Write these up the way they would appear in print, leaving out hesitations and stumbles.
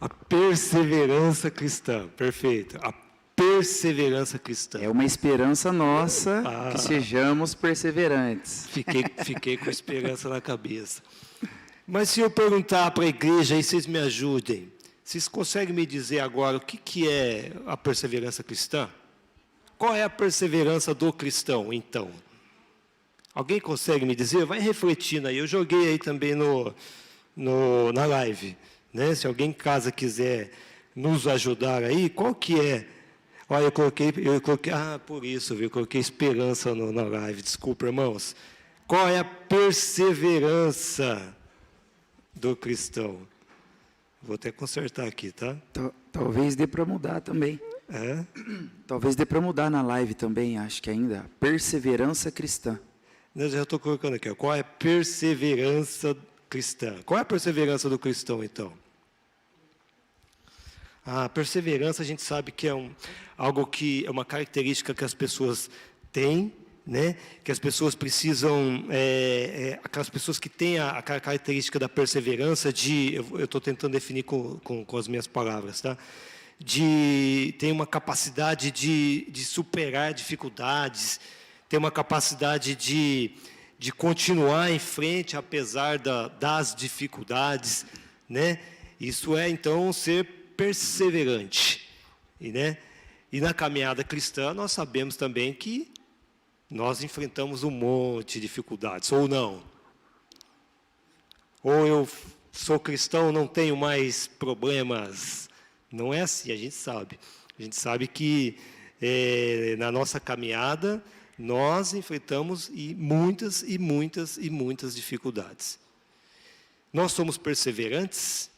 A perseverança cristã, perfeito. A perseverança cristã. É uma esperança nossa que sejamos perseverantes. Fiquei com esperança na cabeça. Mas se eu perguntar para a igreja, aí vocês me ajudem, vocês conseguem me dizer agora o que é a perseverança cristã? Qual é a perseverança do cristão, então? Alguém consegue me dizer? Vai refletindo aí. Eu joguei aí também na live. Né? Se alguém em casa quiser nos ajudar aí, qual que é? Olha, eu coloquei, por isso, viu? Eu coloquei esperança na live. Desculpa, irmãos. Qual é a perseverança do cristão? Vou até consertar aqui, tá? Talvez dê para mudar também. É? Talvez dê para mudar na live também, acho que ainda. Perseverança cristã. Eu já estou colocando aqui. Ó. Qual é a perseverança cristã? Qual é a perseverança do cristão, então? A perseverança, a gente sabe que é algo que é uma característica que as pessoas têm, né? Que as pessoas precisam, aquelas pessoas que têm a característica da perseverança, eu estou tentando definir com as minhas palavras, tá? Tem uma capacidade de superar dificuldades, tem uma capacidade de continuar em frente apesar das dificuldades, né? Isso é, então, ser perseverante. E na caminhada cristã, nós sabemos também que nós enfrentamos um monte de dificuldades, ou não. Ou eu sou cristão, não tenho mais problemas. Não é assim, a gente sabe. A gente sabe que na nossa caminhada, nós enfrentamos muitas dificuldades. Nós somos perseverantes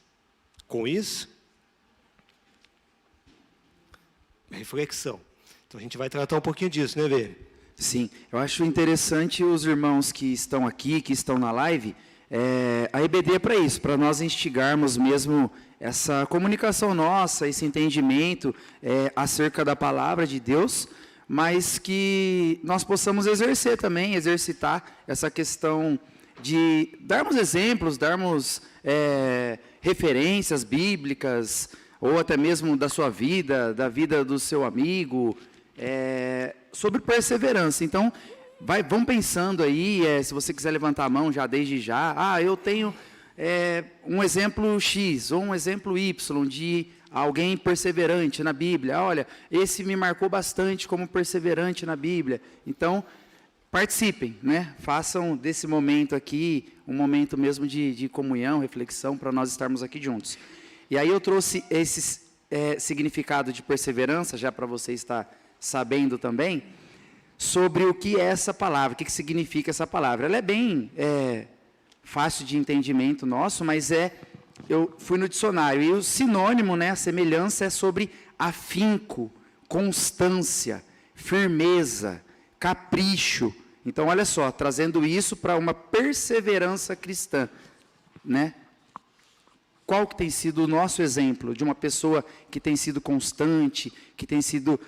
com isso? Reflexão. Então, a gente vai tratar um pouquinho disso, né, Vê? Sim, eu acho interessante os irmãos que estão aqui, que estão na live, a EBD é para isso, para nós instigarmos mesmo essa comunicação nossa, esse entendimento acerca da palavra de Deus, mas que nós possamos exercitar essa questão de darmos exemplos, darmos referências bíblicas, ou até mesmo da sua vida, da vida do seu amigo, sobre perseverança. Então, vamos pensando aí, se você quiser levantar a mão já desde já, eu tenho um exemplo X ou um exemplo Y de alguém perseverante na Bíblia. Olha, esse me marcou bastante como perseverante na Bíblia. Então, participem, né? Façam desse momento aqui um momento mesmo de comunhão, reflexão, para nós estarmos aqui juntos. E aí eu trouxe esse significado de perseverança, já para você estar sabendo também, sobre o que é essa palavra, o que significa essa palavra. Ela é bem fácil de entendimento nosso, mas eu fui no dicionário, e o sinônimo, né, a semelhança é sobre afinco, constância, firmeza, capricho. Então, olha só, trazendo isso para uma perseverança cristã, né? Qual que tem sido o nosso exemplo de uma pessoa que tem sido constante, que tem sido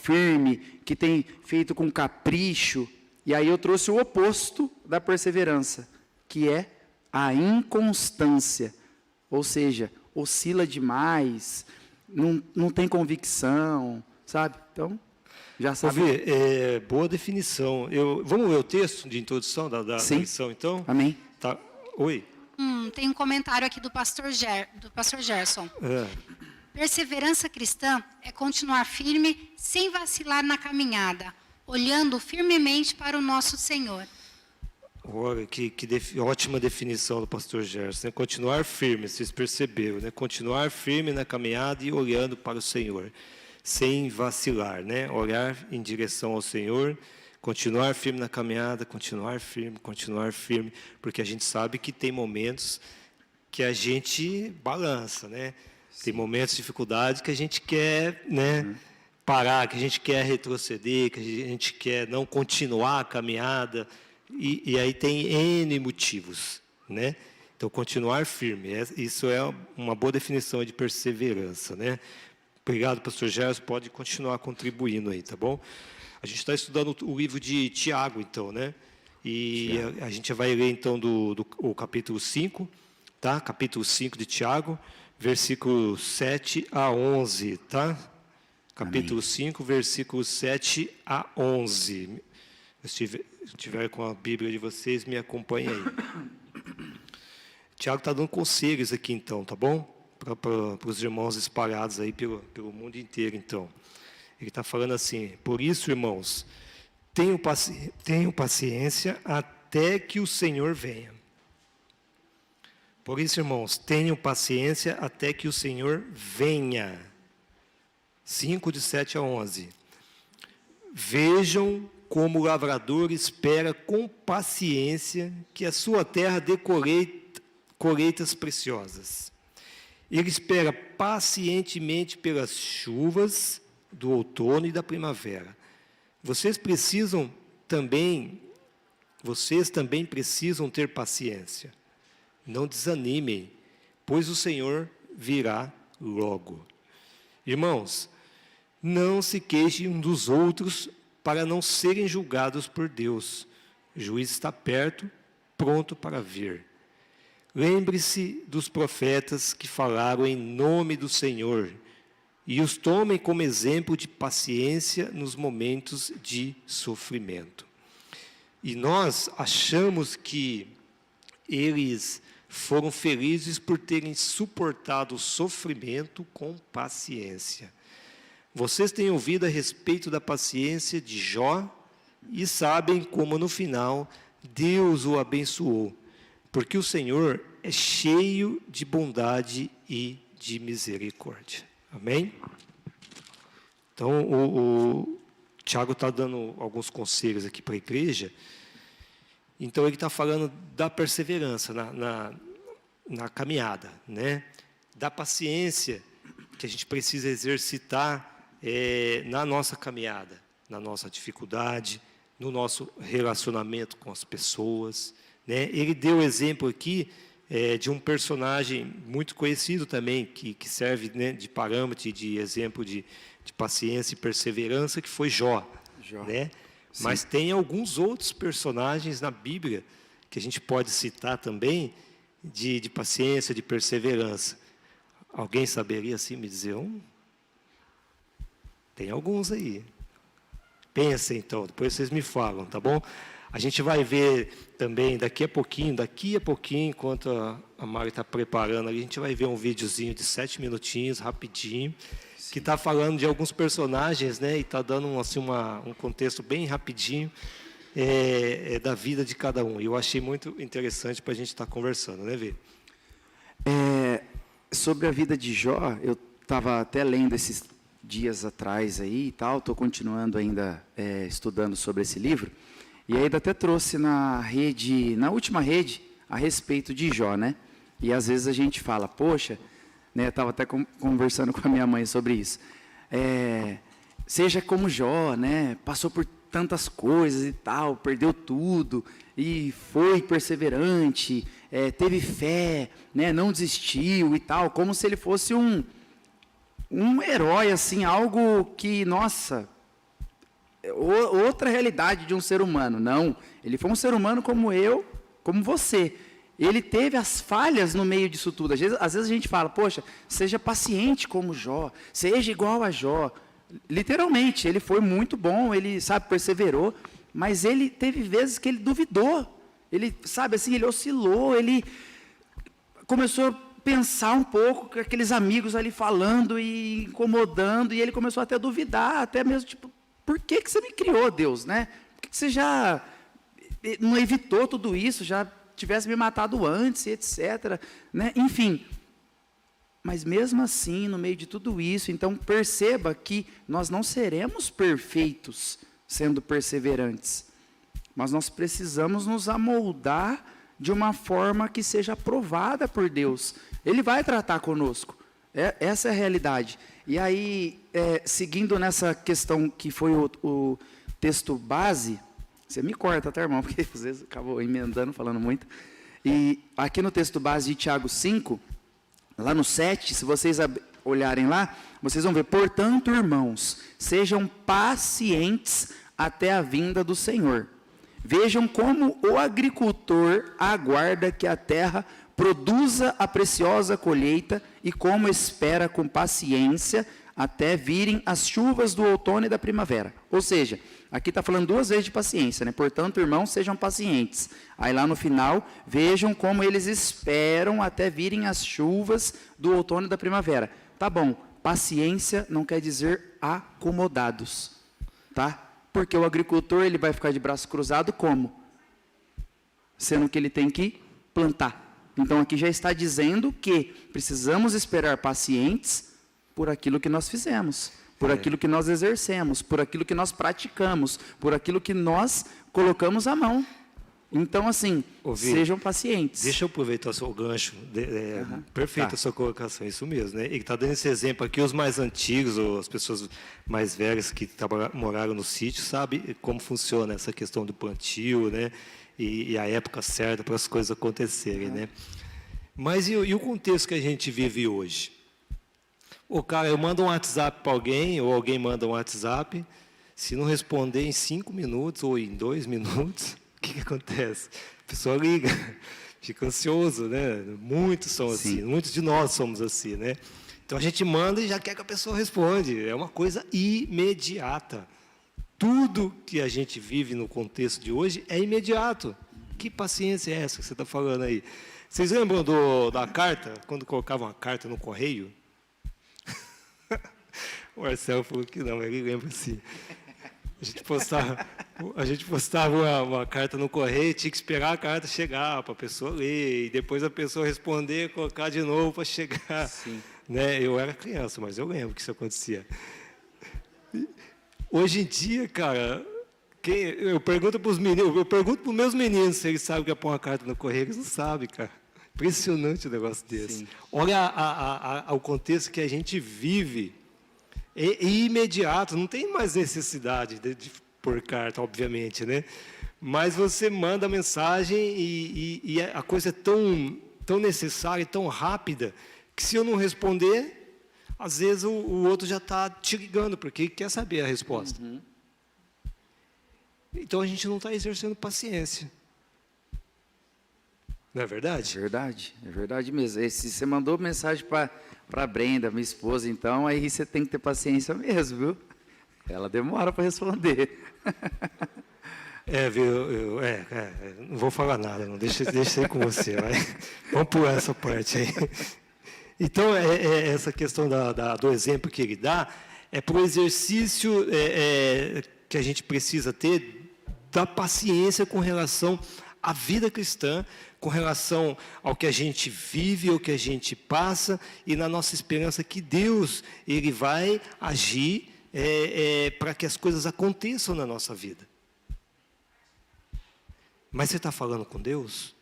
firme, que tem feito com capricho? E aí eu trouxe o oposto da perseverança, que é a inconstância. Ou seja, oscila demais, não tem convicção, sabe? Então, já sabe. Boa definição. Vamos ver o texto de introdução da lição, então? Amém. Tá. Oi. Tem um comentário aqui do pastor Gerson. Perseverança cristã é continuar firme, sem vacilar na caminhada, olhando firmemente para o nosso Senhor. Olha, ótima definição do pastor Gerson. Né? Continuar firme, vocês perceberam, né? Continuar firme na caminhada e olhando para o Senhor, sem vacilar, né? Olhar em direção ao Senhor, continuar firme na caminhada, continuar firme, porque a gente sabe que tem momentos que a gente balança, né? Sim. Tem momentos de dificuldade que a gente quer, né, parar, que a gente quer retroceder, que a gente quer não continuar a caminhada, e aí tem N motivos, né? Então, continuar firme, isso é uma boa definição de perseverança, né? Obrigado, pastor Gerson, pode continuar contribuindo aí, tá bom? A gente está estudando o livro de Tiago, então, né? E a gente vai ler, então, o capítulo 5, tá? Capítulo 5 de Tiago, versículos 7 a 11, tá? Capítulo 5, versículos 7 a 11. Se estiver com a Bíblia de vocês, me acompanhe aí. Tiago está dando conselhos aqui, então, tá bom? Para os irmãos espalhados aí pelo mundo inteiro, então. Ele está falando assim: por isso, irmãos, tenham paciência até que o Senhor venha. Por isso, irmãos, tenham paciência até que o Senhor venha. 5, de 7 a 11. Vejam como o lavrador espera com paciência que a sua terra dê colheitas preciosas. Ele espera pacientemente pelas chuvas do outono e da primavera. Vocês também precisam ter paciência. Não desanimem, pois o Senhor virá logo. Irmãos, não se queixem uns dos outros para não serem julgados por Deus. O juiz está perto, pronto para vir. Lembre-se dos profetas que falaram em nome do Senhor e os tomem como exemplo de paciência nos momentos de sofrimento. E nós achamos que eles foram felizes por terem suportado o sofrimento com paciência. Vocês têm ouvido a respeito da paciência de Jó e sabem como no final Deus o abençoou, porque o Senhor é cheio de bondade e de misericórdia. Amém? Então, o Tiago está dando alguns conselhos aqui para a igreja. Então, ele está falando da perseverança na caminhada, né? Da paciência que a gente precisa exercitar na nossa caminhada, na nossa dificuldade, no nosso relacionamento com as pessoas, né? Ele deu exemplo aqui de um personagem muito conhecido também, que serve, né, de parâmetro, de exemplo de paciência e perseverança, que foi Jó. Né? Mas tem alguns outros personagens na Bíblia que a gente pode citar também de paciência, de perseverança. Alguém saberia assim me dizer um? Tem alguns aí. Pensa então, depois vocês me falam, tá bom? A gente vai ver também daqui a pouquinho, enquanto a Mari está preparando, a gente vai ver um videozinho de 7 minutinhos, rapidinho, que está falando de alguns personagens, né? E está dando assim, um contexto bem rapidinho da vida de cada um. E eu achei muito interessante para a gente estar conversando, né, Vê? Sobre a vida de Jó, eu estava até lendo esses dias atrás aí e tal, estou continuando ainda estudando sobre esse livro. E aí até trouxe na última rede, a respeito de Jó, né? E às vezes a gente fala, poxa, né? Estava até conversando com a minha mãe sobre isso. Seja como Jó, né? Passou por tantas coisas e tal, perdeu tudo, e foi perseverante, teve fé, né? Não desistiu e tal, como se ele fosse um herói, assim, algo que, nossa... outra realidade de um ser humano. Não, ele foi um ser humano como eu, como você. Ele teve as falhas no meio disso tudo. Às vezes a gente fala, poxa, seja paciente como Jó, seja igual a Jó. Literalmente, ele foi muito bom, ele, perseverou, mas ele teve vezes que ele duvidou. Ele, ele oscilou, ele começou a pensar um pouco com aqueles amigos ali falando e incomodando, e ele começou até a duvidar, até mesmo, por que você me criou, Deus, né? Por que você já não evitou tudo isso, já tivesse me matado antes, etc., né? Enfim, mas mesmo assim, no meio de tudo isso, então perceba que nós não seremos perfeitos sendo perseverantes, mas nós precisamos nos amoldar de uma forma que seja aprovada por Deus. Ele vai tratar conosco, essa é a realidade. E aí, seguindo nessa questão que foi o texto base, você me corta, tá, irmão? Porque às vezes acabou emendando, falando muito. E aqui no texto base de Tiago 5, lá no 7, se vocês olharem lá, vocês vão ver, portanto, irmãos, sejam pacientes até a vinda do Senhor. Vejam como o agricultor aguarda que a terra produza a preciosa colheita e como espera com paciência até virem as chuvas do outono e da primavera. Ou seja, aqui está falando 2 vezes de paciência, né? Portanto, irmãos, sejam pacientes. Aí lá no final, vejam como eles esperam até virem as chuvas do outono e da primavera. Tá bom, paciência não quer dizer acomodados, tá? Porque o agricultor, ele vai ficar de braço cruzado como? Sendo que ele tem que plantar. Então, aqui já está dizendo que precisamos esperar pacientes por aquilo que nós fizemos, por aquilo que nós exercemos, por aquilo que nós praticamos, por aquilo que nós colocamos à mão. Então, assim, sejam pacientes. Deixa eu aproveitar o seu gancho. Perfeita a sua colocação, isso mesmo. Né? Ele está dando esse exemplo aqui, os mais antigos, ou as pessoas mais velhas que moraram no sítio, sabem como funciona essa questão do plantio, né? E a época certa para as coisas acontecerem. Né? Mas e o contexto que a gente vive hoje? O cara, eu mando um WhatsApp para alguém, ou alguém manda um WhatsApp, se não responder em 5 minutos ou em 2 minutos, o que acontece? A pessoa liga, fica ansioso, né? Muitos são assim, muitos de nós somos assim, né? Então a gente manda e já quer que a pessoa responda. É uma coisa imediata. Tudo que a gente vive no contexto de hoje é imediato. Que paciência é essa que você está falando aí? Vocês lembram da carta, quando colocavam a carta no correio? O Marcelo falou que não, ele lembra assim. A gente postava uma carta no correio, tinha que esperar a carta chegar para a pessoa ler, e depois a pessoa responder, colocar de novo para chegar. Né? Eu era criança, mas eu lembro que isso acontecia. Hoje em dia, cara, eu pergunto para os meninos, eu pergunto para os meus meninos se eles sabem o que é pôr uma carta no correio, eles não sabem, cara. Impressionante um negócio desse. Olha o contexto que a gente vive. É imediato, não tem mais necessidade de pôr carta, obviamente, né? Mas você manda a mensagem e a coisa é tão necessária, tão rápida, que se eu não responder, às vezes o outro já está te ligando, porque quer saber a resposta. Então a gente não está exercendo paciência. Não é verdade? É verdade mesmo. Se você mandou mensagem para a Brenda, minha esposa, então, aí você tem que ter paciência mesmo, viu? Ela demora para responder. Viu? Não vou falar nada, não. Deixa aí com você. Vai. Vamos pular essa parte aí. Então, essa questão do exemplo que ele dá é para o exercício que a gente precisa ter da paciência com relação à vida cristã, com relação ao que a gente vive, ao que a gente passa, e na nossa esperança que Deus ele vai agir para que as coisas aconteçam na nossa vida. Mas você está falando com Deus?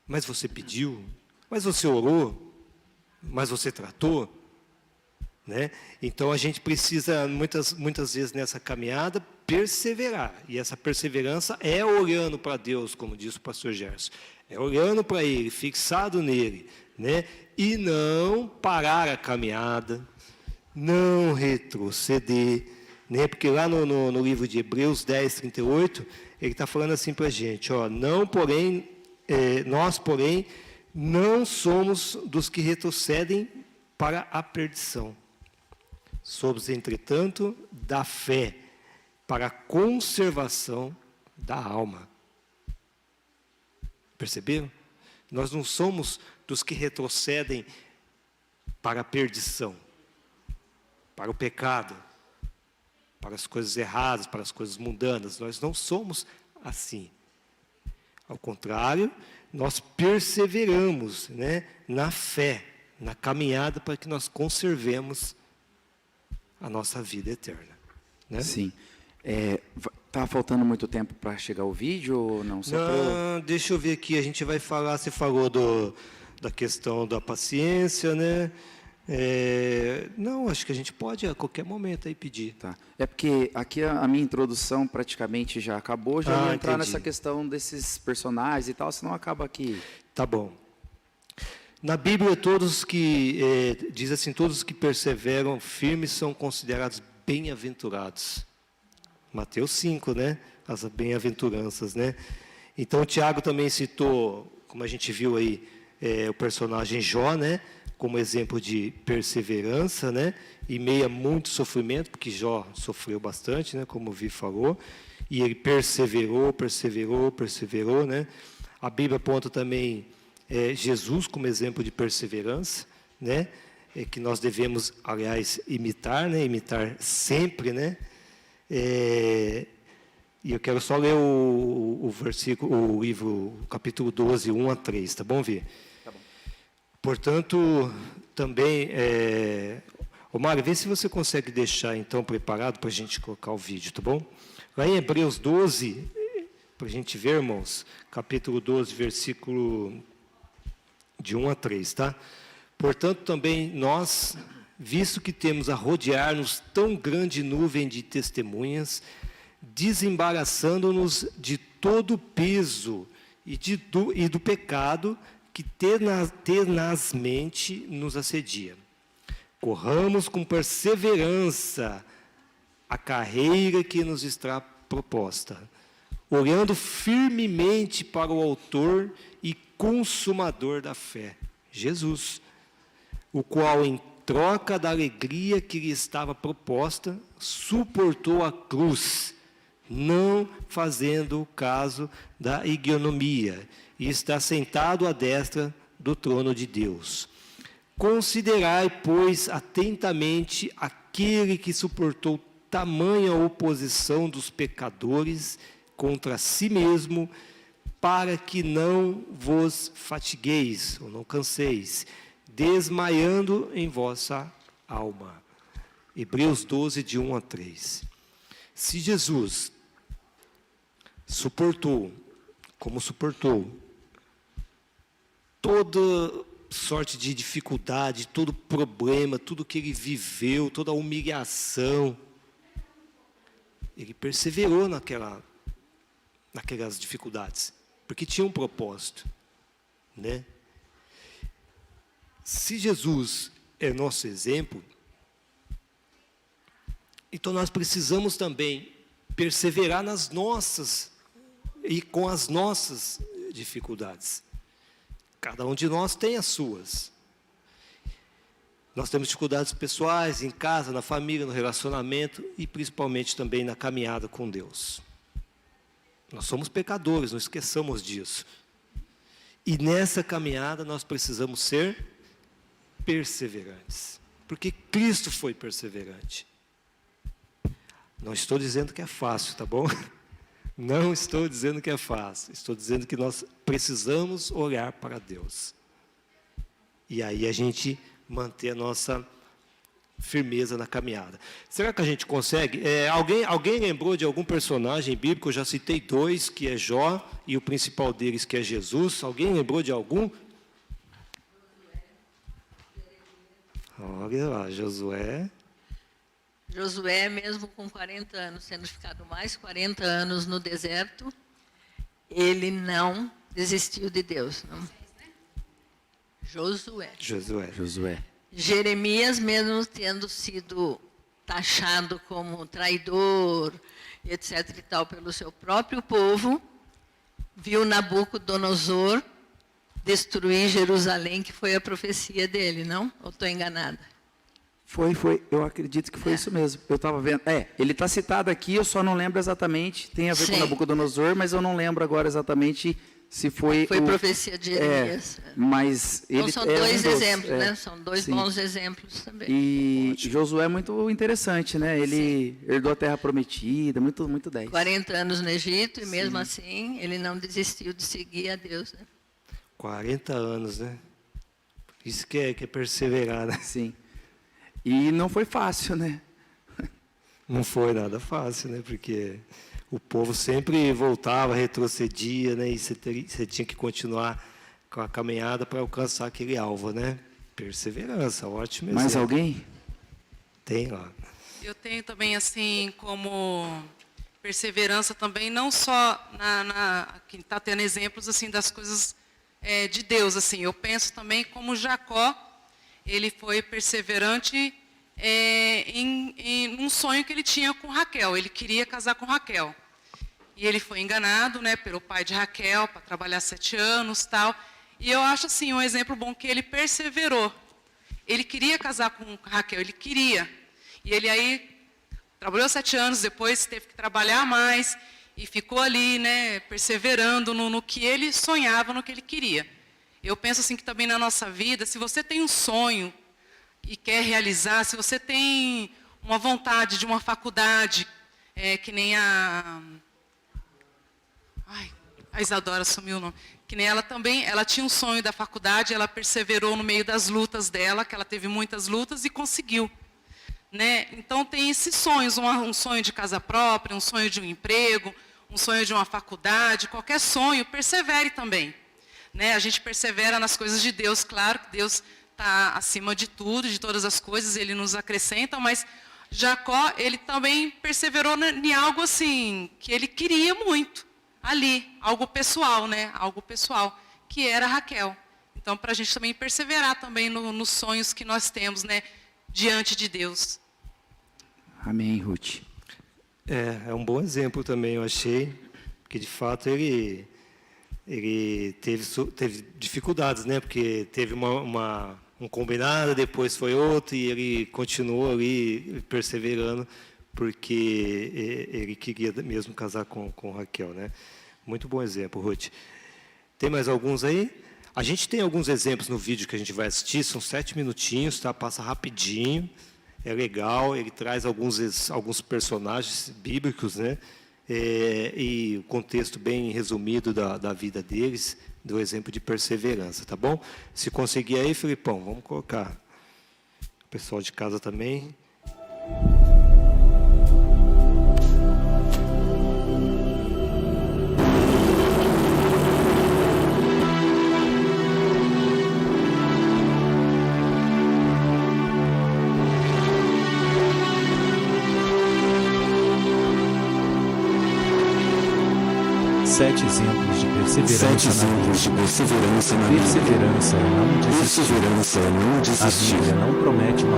Mas você pediu? Mas você orou? Mas você tratou? Né? Então a gente precisa muitas vezes nessa caminhada perseverar, e essa perseverança é olhando para Deus, como disse o pastor Gerson, é olhando para Ele, fixado nele, né? E não parar a caminhada, não retroceder, né? Porque lá no livro de Hebreus 10, 38, ele está falando assim para a gente, nós, porém, não somos dos que retrocedem para a perdição. Somos, entretanto, da fé para a conservação da alma. Perceberam? Nós não somos dos que retrocedem para a perdição, para o pecado, para as coisas erradas, para as coisas mundanas. Nós não somos assim. Ao contrário, nós perseveramos, né, na fé, na caminhada para que nós conservemos a nossa vida eterna. Né? Sim. Está faltando muito tempo para chegar o vídeo ou não? Não, deixa eu ver aqui, a gente vai falar, você falou da questão da paciência, né? Não, acho que a gente pode a qualquer momento aí pedir. Tá. É porque aqui a minha introdução praticamente já acabou, já ia entrar entendi. nessa questão desses personagens e tal, senão acaba aqui. Tá bom. Na Bíblia, diz assim, todos que perseveram firmes são considerados bem-aventurados. Mateus 5, né? As bem-aventuranças, né? Então, o Tiago também citou, como a gente viu aí, o personagem Jó, né, como exemplo de perseverança, né, em meio a muito sofrimento, porque Jó sofreu bastante, né, como o Vi falou, e ele perseverou, né. A Bíblia aponta também Jesus como exemplo de perseverança, né, que nós devemos, aliás, imitar, né, imitar sempre, né. E eu quero só ler o versículo, o livro, o capítulo 12, 1 a 3, tá bom, Vi? Tá bom. Portanto, também, Mário, vê se você consegue deixar, então, preparado para a gente colocar o vídeo, tá bom? Lá em Hebreus 12, para a gente ver, irmãos, capítulo 12, versículo de 1 a 3, tá? Portanto, também nós, visto que temos a rodear-nos tão grande nuvem de testemunhas, desembaraçando-nos de todo o peso e do pecado que tenazmente nos assedia. Corramos com perseverança a carreira que nos está proposta, olhando firmemente para o autor e consumador da fé, Jesus, o qual, em troca da alegria que lhe estava proposta, suportou a cruz, não fazendo caso da ignomínia, e está sentado à destra do trono de Deus. Considerai, pois, atentamente aquele que suportou tamanha oposição dos pecadores contra si mesmo, para que não vos fatigueis, ou não canseis, desmaiando em vossa alma. Hebreus 12, de 1 a 3. Se Jesus suportou, como suportou, toda sorte de dificuldade, todo problema, tudo que ele viveu, toda a humilhação, ele perseverou naquelas dificuldades, porque tinha um propósito, né? Se Jesus é nosso exemplo, então nós precisamos também perseverar nas nossas e com as nossas dificuldades. Cada um de nós tem as suas. Nós temos dificuldades pessoais, em casa, na família, no relacionamento e principalmente também na caminhada com Deus. Nós somos pecadores, não esqueçamos disso. E nessa caminhada nós precisamos ser perseverantes, porque Cristo foi perseverante. Não estou dizendo que é fácil, tá bom? Não estou dizendo que é fácil. Estou dizendo que nós precisamos olhar para Deus. E aí a gente manter a nossa firmeza na caminhada. Será que a gente consegue? Alguém lembrou de algum personagem bíblico? Eu já citei 2, que é Jó, e o principal deles, que é Jesus. Alguém lembrou de algum? Olha lá, Josué. Josué, mesmo com 40 anos, tendo ficado mais 40 anos no deserto, ele não desistiu de Deus. Não. Josué. Jeremias, mesmo tendo sido taxado como traidor, etc. e tal, pelo seu próprio povo, viu Nabucodonosor destruir Jerusalém, que foi a profecia dele, não? Ou estou enganada? Foi. Eu acredito que foi isso mesmo. Eu estava vendo. Ele está citado aqui, eu só não lembro exatamente. Tem a ver com Nabucodonosor, mas eu não lembro agora exatamente se foi... Foi profecia de Jeremias. Mas ele então, são 2 exemplos, né? São 2 bons exemplos também. E Josué é muito interessante, né? Ele herdou a terra prometida, muito 10. 40 anos no Egito, e mesmo assim, ele não desistiu de seguir a Deus, né? 40 anos, né? Isso que é perseverar, né? Sim. E não foi fácil, né? Não foi nada fácil, né? Porque o povo sempre voltava, retrocedia, né? E você tinha que continuar com a caminhada para alcançar aquele alvo, né? Perseverança, ótimo exemplo. Mais alguém? Tem lá. Eu tenho também, assim, como perseverança também, não só que está tendo exemplos, assim, das coisas de Deus, assim. Eu penso também como Jacó, ele foi perseverante em um sonho que ele tinha com Raquel. Ele queria casar com Raquel. E ele foi enganado, né, pelo pai de Raquel para trabalhar 7 anos, tal. E eu acho assim um exemplo bom que ele perseverou. Ele queria casar com Raquel, ele queria. E ele aí trabalhou 7 anos, depois teve que trabalhar mais e ficou ali, né, perseverando no que ele sonhava, no que ele queria. Eu penso assim que também na nossa vida, se você tem um sonho e quer realizar, se você tem uma vontade de uma faculdade, que nem a Isadora sumiu o nome, que nem ela também, ela tinha um sonho da faculdade, ela perseverou no meio das lutas dela, que ela teve muitas lutas e conseguiu. Né? Então tem esses sonhos, um sonho de casa própria, um sonho de um emprego, um sonho de uma faculdade, qualquer sonho, persevere também. Né? A gente persevera nas coisas de Deus, claro que Deus está acima de tudo, de todas as coisas, Ele nos acrescenta, mas Jacó, ele também perseverou em algo assim, que ele queria muito, ali, algo pessoal, né? Algo pessoal, que era Raquel. Então, para a gente também perseverar também nos sonhos que nós temos, né? Diante de Deus. Amém, Ruth. É um bom exemplo também, eu achei, porque de fato ele teve dificuldades, né? Porque teve um combinado, depois foi outro, e ele continuou ali perseverando, porque ele queria mesmo casar com Raquel, né? Muito bom exemplo, Ruth. Tem mais alguns aí? A gente tem alguns exemplos no vídeo que a gente vai assistir, são 7 minutinhos, tá? Passa rapidinho, é legal, ele traz alguns personagens bíblicos, né? E o contexto bem resumido da vida deles, do exemplo de perseverança, tá bom? Se conseguir aí, Filipão, vamos colocar. O pessoal de casa também. Sete exemplos de perseverança na vida. Perseverança é não desistir. A Bíblia não promete uma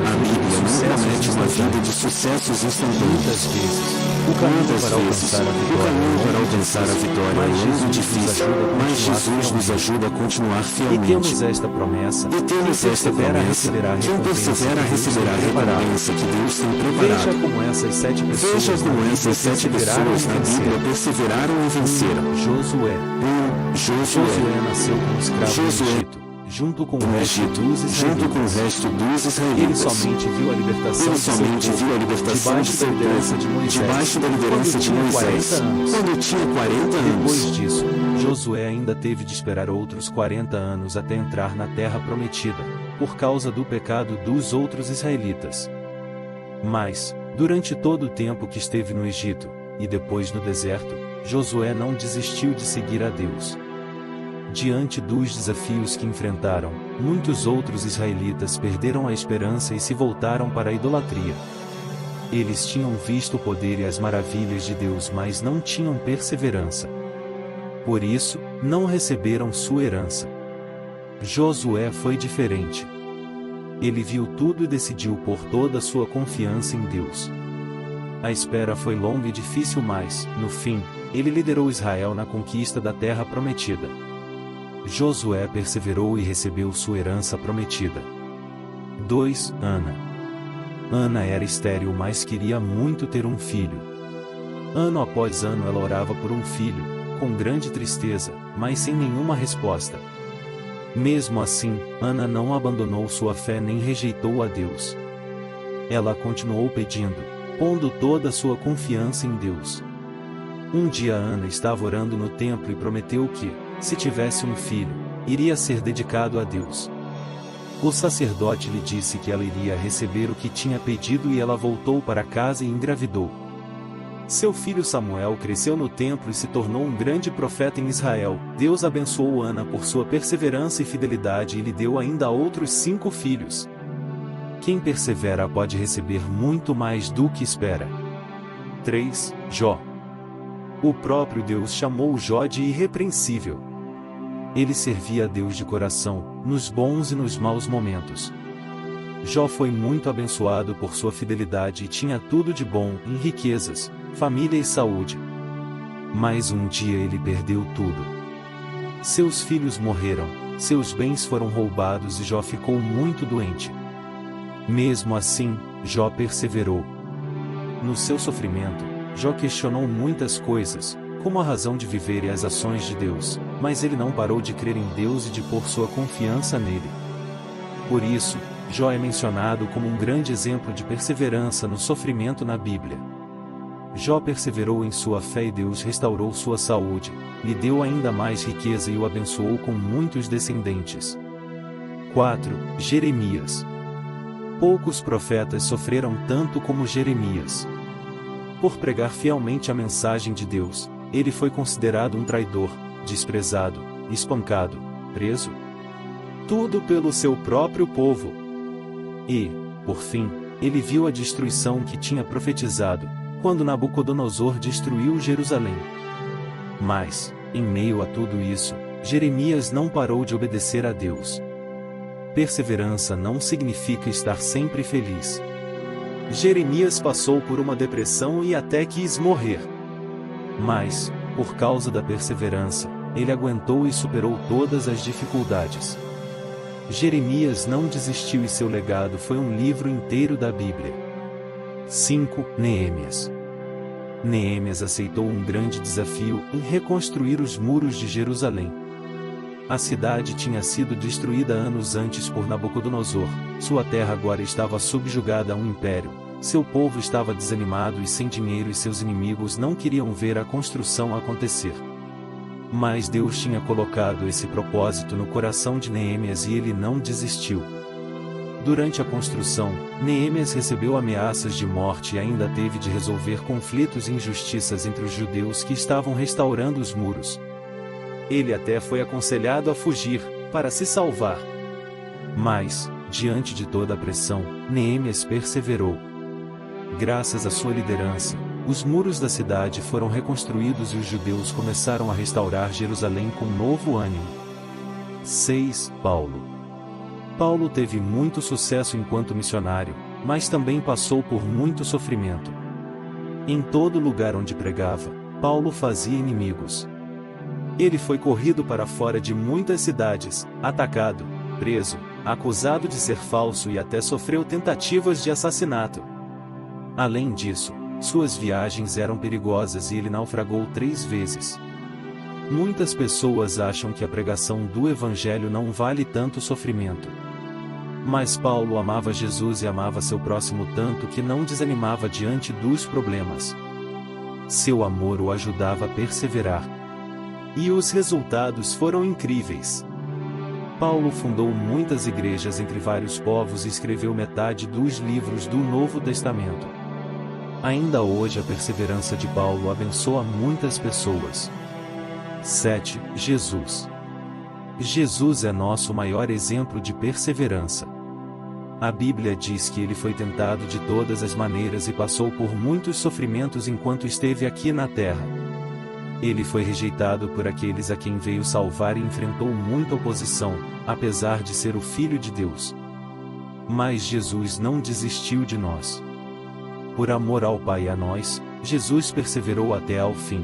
vida de sucessos instantâneos. Muitas vezes, o caminho para alcançar a vitória é longo e difícil, mas Jesus nos ajuda a continuar fielmente. E temos esta promessa: quem persevera receberá a recompensa que Deus tem preparado. Veja como essas 7 pessoas na Bíblia perseveraram e venceram. Josué nasceu como escravo no Egito, junto com o resto dos israelitas. Ele somente viu a libertação de seu povo, debaixo da liderança de Moisés, quando tinha 40 anos. Depois disso, Josué ainda teve de esperar outros 40 anos até entrar na terra prometida, por causa do pecado dos outros israelitas. Mas, durante todo o tempo que esteve no Egito, e depois no deserto, Josué não desistiu de seguir a Deus. Diante dos desafios que enfrentaram, muitos outros israelitas perderam a esperança e se voltaram para a idolatria. Eles tinham visto o poder e as maravilhas de Deus, mas não tinham perseverança. Por isso, não receberam sua herança. Josué foi diferente. Ele viu tudo e decidiu pôr toda a sua confiança em Deus. A espera foi longa e difícil, mas, no fim, ele liderou Israel na conquista da terra prometida. Josué perseverou e recebeu sua herança prometida. 2. Ana era estéril, mas queria muito ter um filho. Ano após ano ela orava por um filho, com grande tristeza, mas sem nenhuma resposta. Mesmo assim, Ana não abandonou sua fé nem rejeitou a Deus. Ela continuou pedindo, pondo toda a sua confiança em Deus. Um dia Ana estava orando no templo e prometeu que, se tivesse um filho, iria ser dedicado a Deus. O sacerdote lhe disse que ela iria receber o que tinha pedido e ela voltou para casa e engravidou. Seu filho Samuel cresceu no templo e se tornou um grande profeta em Israel. Deus abençoou Ana por sua perseverança e fidelidade e lhe deu ainda outros 5 filhos. Quem persevera pode receber muito mais do que espera. 3. Jó. O próprio Deus chamou Jó de irrepreensível. Ele servia a Deus de coração, nos bons e nos maus momentos. Jó foi muito abençoado por sua fidelidade e tinha tudo de bom, em riquezas, família e saúde. Mas um dia ele perdeu tudo. Seus filhos morreram, seus bens foram roubados e Jó ficou muito doente. Mesmo assim, Jó perseverou. No seu sofrimento, Jó questionou muitas coisas, como a razão de viver e as ações de Deus, mas ele não parou de crer em Deus e de pôr sua confiança nele. Por isso, Jó é mencionado como um grande exemplo de perseverança no sofrimento na Bíblia. Jó perseverou em sua fé e Deus restaurou sua saúde, lhe deu ainda mais riqueza e o abençoou com muitos descendentes. 4. Jeremias. Poucos profetas sofreram tanto como Jeremias. Por pregar fielmente a mensagem de Deus, ele foi considerado um traidor, desprezado, espancado, preso. Tudo pelo seu próprio povo. E, por fim, ele viu a destruição que tinha profetizado, quando Nabucodonosor destruiu Jerusalém. Mas, em meio a tudo isso, Jeremias não parou de obedecer a Deus. Perseverança não significa estar sempre feliz. Jeremias passou por uma depressão e até quis morrer. Mas, por causa da perseverança, ele aguentou e superou todas as dificuldades. Jeremias não desistiu e seu legado foi um livro inteiro da Bíblia. 5. Neemias. Neemias aceitou um grande desafio em reconstruir os muros de Jerusalém. A cidade tinha sido destruída anos antes por Nabucodonosor, sua terra agora estava subjugada a um império, seu povo estava desanimado e sem dinheiro e seus inimigos não queriam ver a construção acontecer. Mas Deus tinha colocado esse propósito no coração de Neemias e ele não desistiu. Durante a construção, Neemias recebeu ameaças de morte e ainda teve de resolver conflitos e injustiças entre os judeus que estavam restaurando os muros. Ele até foi aconselhado a fugir, para se salvar. Mas, diante de toda a pressão, Neemias perseverou. Graças à sua liderança, os muros da cidade foram reconstruídos e os judeus começaram a restaurar Jerusalém com novo ânimo. 6. Paulo. Paulo teve muito sucesso enquanto missionário, mas também passou por muito sofrimento. Em todo lugar onde pregava, Paulo fazia inimigos. Ele foi corrido para fora de muitas cidades, atacado, preso, acusado de ser falso e até sofreu tentativas de assassinato. Além disso, suas viagens eram perigosas e ele naufragou 3 vezes. Muitas pessoas acham que a pregação do Evangelho não vale tanto sofrimento. Mas Paulo amava Jesus e amava seu próximo tanto que não desanimava diante dos problemas. Seu amor o ajudava a perseverar. E os resultados foram incríveis. Paulo fundou muitas igrejas entre vários povos e escreveu metade dos livros do Novo Testamento. Ainda hoje a perseverança de Paulo abençoa muitas pessoas. 7. Jesus. Jesus é nosso maior exemplo de perseverança. A Bíblia diz que ele foi tentado de todas as maneiras e passou por muitos sofrimentos enquanto esteve aqui na terra. Ele foi rejeitado por aqueles a quem veio salvar e enfrentou muita oposição, apesar de ser o Filho de Deus. Mas Jesus não desistiu de nós. Por amor ao Pai e a nós, Jesus perseverou até ao fim.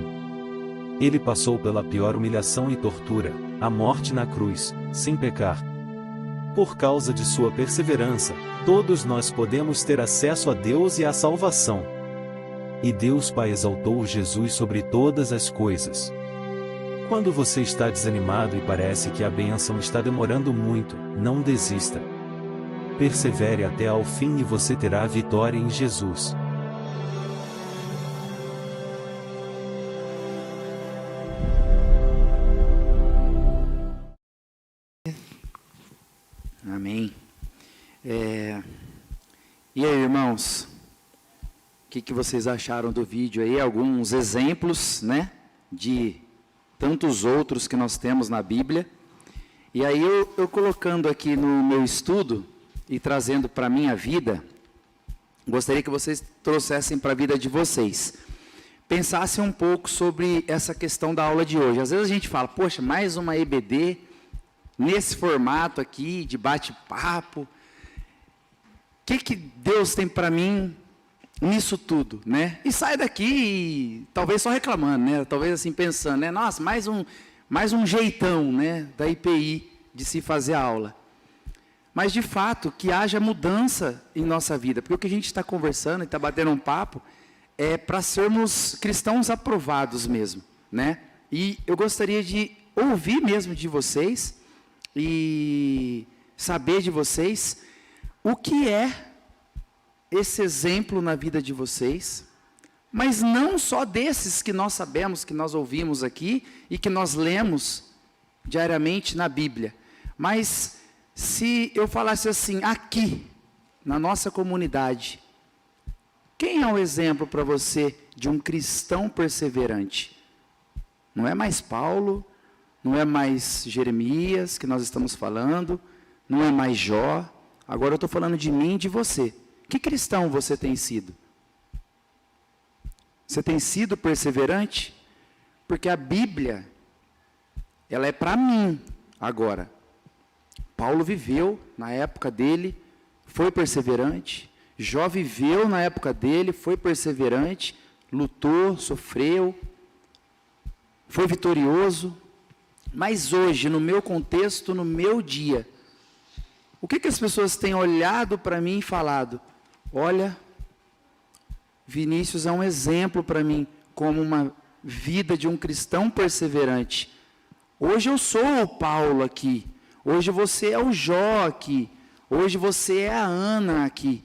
Ele passou pela pior humilhação e tortura, a morte na cruz, sem pecar. Por causa de sua perseverança, todos nós podemos ter acesso a Deus e à salvação. E Deus Pai exaltou Jesus sobre todas as coisas. Quando você está desanimado e parece que a bênção está demorando muito, não desista. Persevere até ao fim e você terá a vitória em Jesus. Amém. E aí, irmãos? O que vocês acharam do vídeo aí? Alguns exemplos, né, de tantos outros que nós temos na Bíblia. E aí eu colocando aqui no meu estudo e trazendo para a minha vida, gostaria que vocês trouxessem para a vida de vocês. Pensassem um pouco sobre essa questão da aula de hoje. Às vezes a gente fala, poxa, mais uma EBD, nesse formato aqui, de bate-papo. O que Deus tem para mim nisso tudo, né? E sai daqui, talvez só reclamando, né? Talvez assim pensando, né? Nossa, mais mais um jeitão, né, da IPI de se fazer a aula. Mas, de fato, que haja mudança em nossa vida, porque o que a gente está conversando e está batendo um papo é para sermos cristãos aprovados mesmo, né? E eu gostaria de ouvir mesmo de vocês e saber de vocês o que é esse exemplo na vida de vocês, mas não só desses que nós sabemos, que nós ouvimos aqui e que nós lemos diariamente na Bíblia, mas se eu falasse assim, aqui, na nossa comunidade, quem é o exemplo para você de um cristão perseverante? Não é mais Paulo, não é mais Jeremias, que nós estamos falando, não é mais Jó, agora eu estou falando de mim e de você. Que cristão você tem sido? Você tem sido perseverante? Porque a Bíblia, ela é para mim agora. Paulo viveu na época dele, foi perseverante. Jó viveu na época dele, foi perseverante, lutou, sofreu, foi vitorioso. Mas hoje, no meu contexto, no meu dia, o que as pessoas têm olhado para mim e falado? Olha, Vinícius é um exemplo para mim, como uma vida de um cristão perseverante. Hoje eu sou o Paulo aqui. Hoje você é o Jó aqui. Hoje você é a Ana aqui.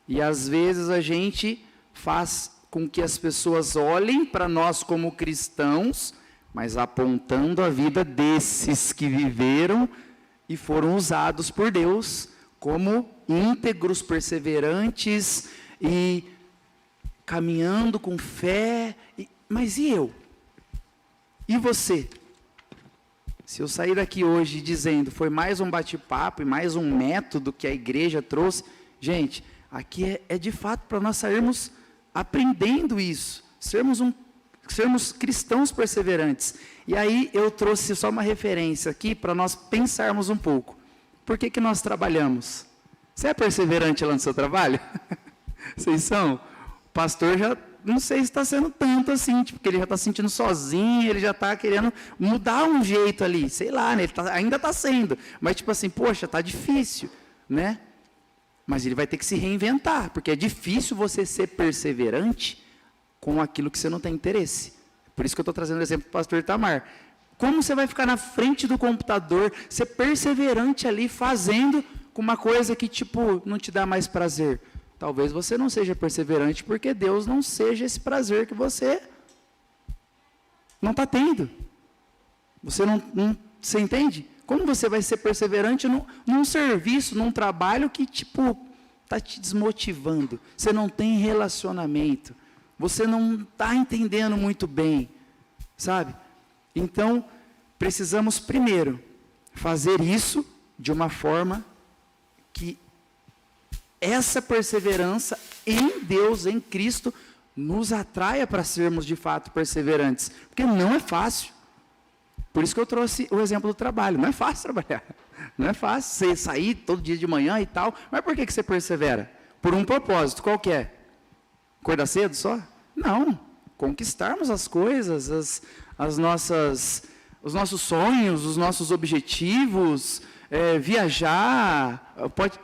E às vezes a gente faz com que as pessoas olhem para nós como cristãos, mas apontando a vida desses que viveram e foram usados por Deus como íntegros, perseverantes e caminhando com fé. Mas e eu? E você? Se eu sair daqui hoje dizendo, foi mais um bate-papo e mais um método que a igreja trouxe, gente, aqui é de fato para nós sairmos aprendendo isso, sermos cristãos perseverantes. E aí eu trouxe só uma referência aqui para nós pensarmos um pouco. Por que nós trabalhamos? Você é perseverante lá no seu trabalho? Vocês são? O pastor já, não sei se está sendo tanto assim, porque ele já está se sentindo sozinho, ele já está querendo mudar um jeito ali, sei lá, né? Ele ainda está sendo, mas tipo assim, poxa, está difícil, né? Mas ele vai ter que se reinventar, porque é difícil você ser perseverante com aquilo que você não tem interesse. Por isso que eu estou trazendo o exemplo do pastor Itamar. Como você vai ficar na frente do computador, ser perseverante ali, fazendo com uma coisa que, tipo, não te dá mais prazer? Talvez você não seja perseverante, porque Deus não seja esse prazer que você não está tendo. Você entende? Como você vai ser perseverante num serviço, num trabalho que, tipo, está te desmotivando? Você não tem relacionamento. Você não está entendendo muito bem, sabe? Então, precisamos primeiro fazer isso de uma forma que essa perseverança em Deus, em Cristo, nos atraia para sermos de fato perseverantes. Porque não é fácil. Por isso que eu trouxe o exemplo do trabalho. Não é fácil trabalhar. Não é fácil você sair todo dia de manhã e tal. Mas por que você persevera? Por um propósito. Qual que é? Acordar cedo só? Não. Conquistarmos as coisas, os nossos sonhos, os nossos objetivos, viajar, pode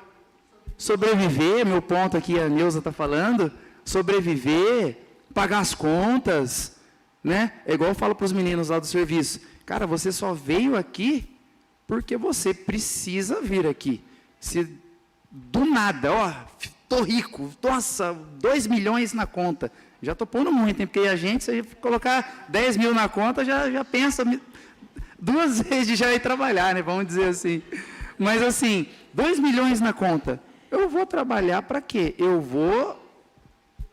sobreviver, meu ponto aqui, a Neuza está falando, sobreviver, pagar as contas, né? É igual eu falo para os meninos lá do serviço, cara, você só veio aqui porque você precisa vir aqui. Se do nada, ó, tô rico, nossa, 2 milhões na conta, já estou pondo muito, hein? Porque a gente, se colocar 10 mil na conta, já pensa 2 vezes de já ir trabalhar, né? Vamos dizer assim. Mas assim, 2 milhões na conta, eu vou trabalhar para quê?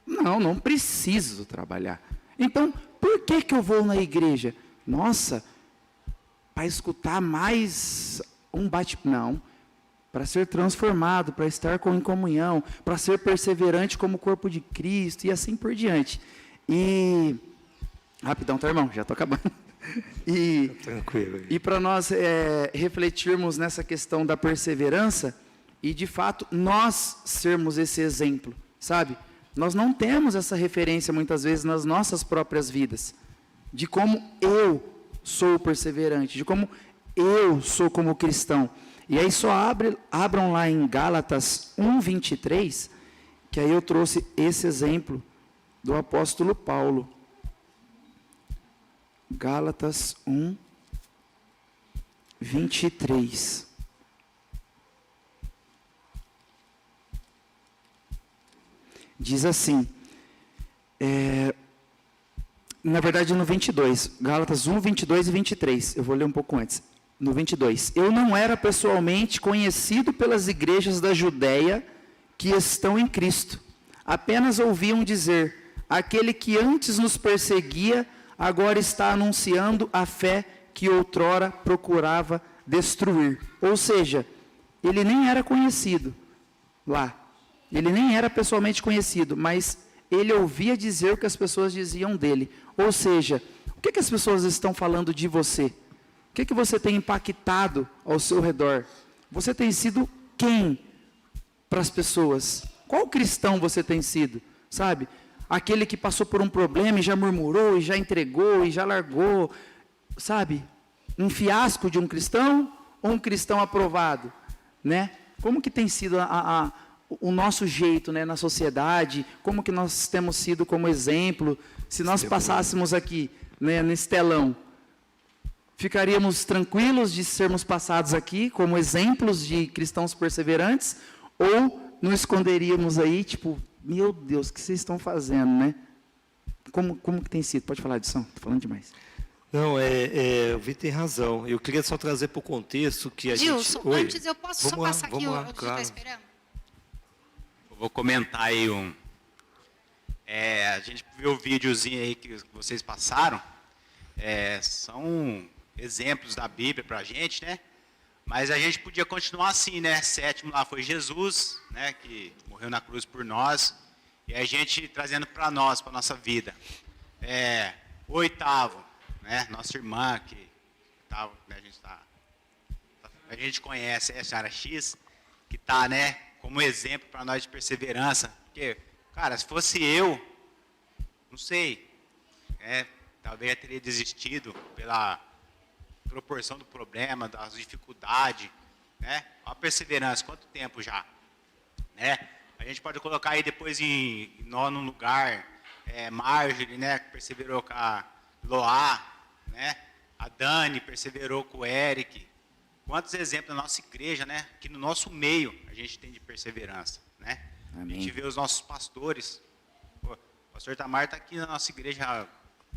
Não preciso trabalhar. Então, por que eu vou na igreja? Nossa, para escutar mais um não. Para ser transformado, para estar em comunhão, para ser perseverante como o corpo de Cristo e assim por diante. E, rapidão, tá, irmão? Já estou acabando. Tranquilo. E para nós refletirmos nessa questão da perseverança e, de fato, nós sermos esse exemplo, sabe? Nós não temos essa referência, muitas vezes, nas nossas próprias vidas, de como eu sou perseverante, de como eu sou como cristão. E aí só abram lá em Gálatas 1:23, que aí eu trouxe esse exemplo do apóstolo Paulo. Gálatas 1:23. Diz assim, na verdade no 22, Gálatas 1:22 e 23, eu vou ler um pouco antes. No 22, eu não era pessoalmente conhecido pelas igrejas da Judéia que estão em Cristo. Apenas ouviam dizer, aquele que antes nos perseguia, agora está anunciando a fé que outrora procurava destruir. Ou seja, ele nem era conhecido lá. Ele nem era pessoalmente conhecido, mas ele ouvia dizer o que as pessoas diziam dele. Ou seja, o que as pessoas estão falando de você? O que você tem impactado ao seu redor? Você tem sido quem para as pessoas? Qual cristão você tem sido? Sabe? Aquele que passou por um problema e já murmurou, e já entregou, e já largou. Sabe? Um fiasco de um cristão ou um cristão aprovado? Né? Como que tem sido o nosso jeito, né, na sociedade? Como que nós temos sido como exemplo? Se nós passássemos aqui, né, nesse telão, ficaríamos tranquilos de sermos passados aqui como exemplos de cristãos perseverantes? Ou nos esconderíamos aí, tipo, meu Deus, o que vocês estão fazendo, né? Como que tem sido? Pode falar, Edson, estou falando demais. Não, o Vitor tem razão. Eu queria só trazer para o contexto que a Gilson, gente... Oi. antes eu posso só passar aqui, vamos lá, o que claro. está esperando? Eu vou comentar aí a gente viu o videozinho aí que vocês passaram. São exemplos da Bíblia para a gente, né? Mas a gente podia continuar assim, né? Sétimo lá foi Jesus, né? Que morreu na cruz por nós. E a gente trazendo para nós, para nossa vida. Oitavo, né? Nossa irmã que tá, né? A gente conhece a senhora X, que está, né? Como exemplo para nós de perseverança. Porque, cara, se fosse eu, não sei, talvez eu teria desistido pela proporção do problema, das dificuldades, né? A perseverança, quanto tempo já, né? A gente pode colocar aí depois em nono lugar, Marjorie, né? Que perseverou com a Loá, né? A Dani perseverou com o Eric. Quantos exemplos na nossa igreja, né? Que no nosso meio a gente tem de perseverança, né? Amém. A gente vê os nossos pastores. Pô, o pastor Tamar está aqui na nossa igreja há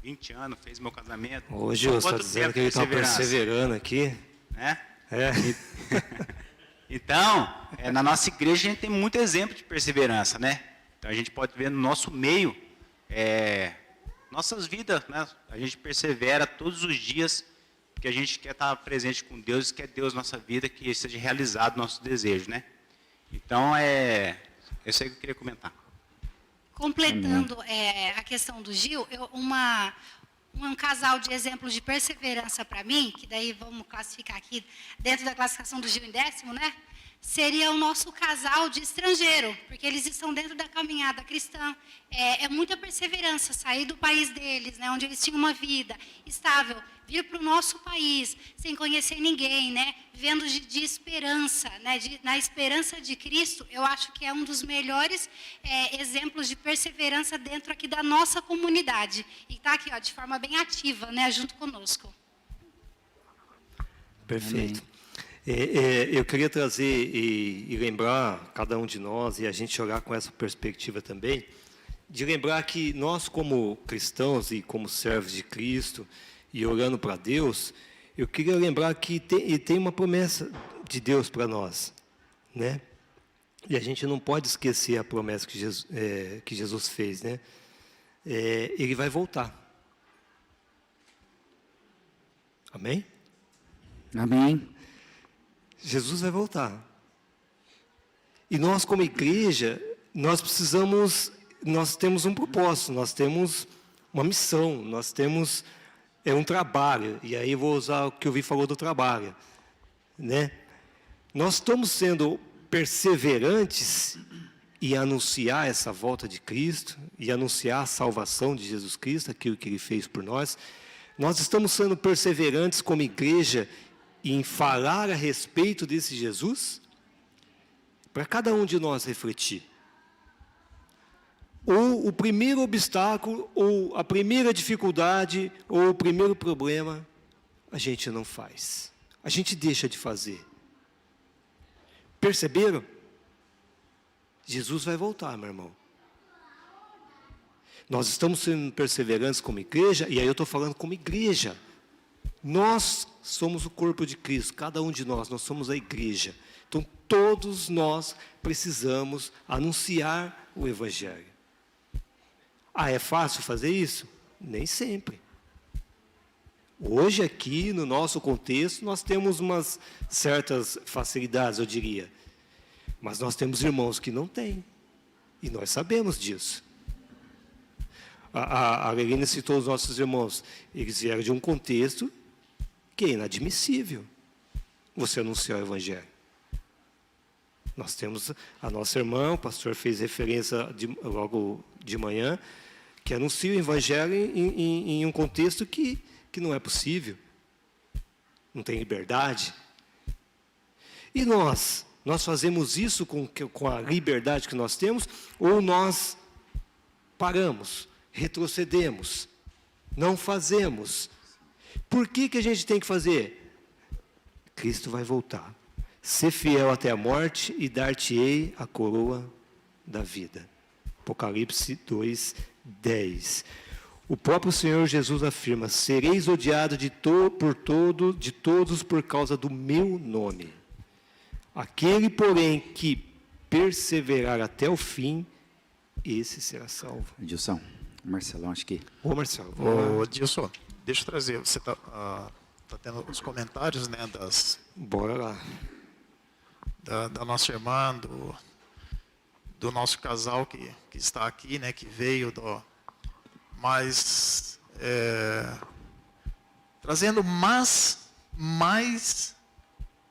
20 anos, fez meu casamento. Hoje eu estou dizendo que ele está perseverando aqui. Né? É. Então, na nossa igreja a gente tem muito exemplo de perseverança, né? Então a gente pode ver no nosso meio, nossas vidas, né? A gente persevera todos os dias, porque a gente quer estar presente com Deus, quer Deus na nossa vida, que seja realizado o nosso desejo, né? Então, isso aí que eu queria comentar. Completando a questão do Gil, um casal de exemplos de perseverança para mim, que daí vamos classificar aqui, dentro da classificação do Gil em 10º, né? Seria o nosso casal de estrangeiro, porque eles estão dentro da caminhada cristã. É muita perseverança, sair do país deles, né, onde eles tinham uma vida estável, vir para o nosso país, sem conhecer ninguém, né, vivendo de esperança, né, na esperança de Cristo. Eu acho que é um dos melhores exemplos de perseverança dentro aqui da nossa comunidade. E está aqui, ó, de forma bem ativa, né, junto conosco. Perfeito. Eu queria trazer e lembrar cada um de nós, e a gente olhar com essa perspectiva também, de lembrar que nós como cristãos e como servos de Cristo, e orando para Deus, eu queria lembrar que tem uma promessa de Deus para nós, né? E a gente não pode esquecer a promessa que Jesus fez, né? Ele vai voltar. Amém? Amém. Jesus vai voltar. E nós, como igreja, nós temos um propósito, nós temos uma missão, nós temos um trabalho. E aí vou usar o que o Vi falou do trabalho, né? Nós estamos sendo perseverantes em anunciar essa volta de Cristo, e anunciar a salvação de Jesus Cristo, aquilo que Ele fez por nós, Nós estamos sendo perseverantes como igreja em falar a respeito desse Jesus? Para cada um de nós refletir. Ou o primeiro obstáculo, ou a primeira dificuldade, ou o primeiro problema, a gente não faz. A gente deixa de fazer. Perceberam? Jesus vai voltar, meu irmão. Nós estamos sendo perseverantes como igreja, e aí eu estou falando como igreja. Nós somos o corpo de Cristo, cada um de nós somos a igreja. Então, todos nós precisamos anunciar o Evangelho. Ah, é fácil fazer isso? Nem sempre. Hoje, aqui, no nosso contexto, nós temos umas certas facilidades, eu diria. Mas nós temos irmãos que não têm. E nós sabemos disso. A Lelina citou os nossos irmãos. Eles vieram de um contexto que é inadmissível você anunciar o Evangelho. Nós temos a nossa irmã, o pastor fez referência logo de manhã, que anuncia o Evangelho em um contexto que não é possível. Não tem liberdade. E nós fazemos isso com a liberdade que nós temos, ou nós paramos, retrocedemos, não fazemos? Por que a gente tem que fazer? Cristo vai voltar. Ser fiel até a morte e dar-te-ei a coroa da vida. Apocalipse 2:10. O próprio Senhor Jesus afirma: sereis odiados de todos por causa do meu nome. Aquele, porém, que perseverar até o fim, esse será salvo. Edilson, Marcelão, acho que... Ô, Marcelo. Ô, Edilson, deixa eu trazer. Você está tendo os comentários, né, Bora lá. da nossa irmã, do nosso casal que está aqui, né, que veio mas trazendo mais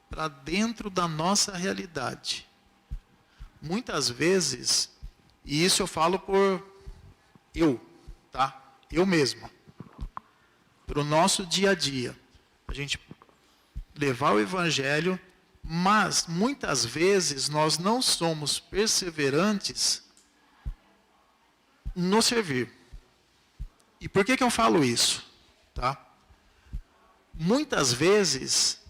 para dentro da nossa realidade. Muitas vezes, e isso eu falo por eu mesmo, para o nosso dia a dia, a gente levar o Evangelho, mas muitas vezes nós não somos perseverantes no servir. E por que eu falo isso? Tá? Muitas vezes,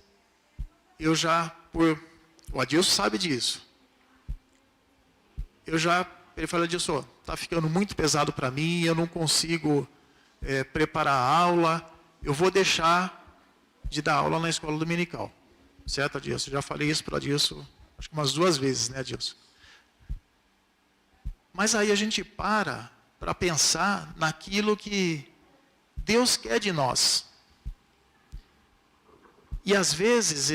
o Adilson sabe disso. Ele fala, Adilson, está ficando muito pesado para mim, eu não consigo preparar a aula, eu vou deixar de dar aula na escola dominical. Certo, Adilson? Eu já falei isso para o Adilson, acho que umas 2 vezes, né, Adilson? Mas aí a gente para pensar naquilo que Deus quer de nós. E às vezes,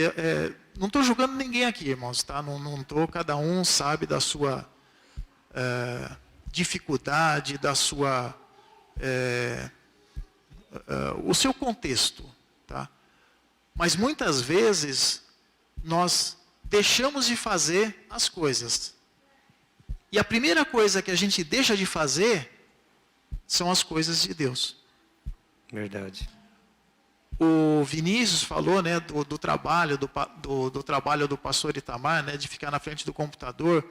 não estou julgando ninguém aqui, irmãos, tá? Não estou, cada um sabe da sua dificuldade, da sua o seu contexto, tá? Mas muitas vezes nós deixamos de fazer as coisas. E a primeira coisa que a gente deixa de fazer são as coisas de Deus. Verdade. O Vinícius falou, né, do trabalho do pastor Itamar, né, de ficar na frente do computador.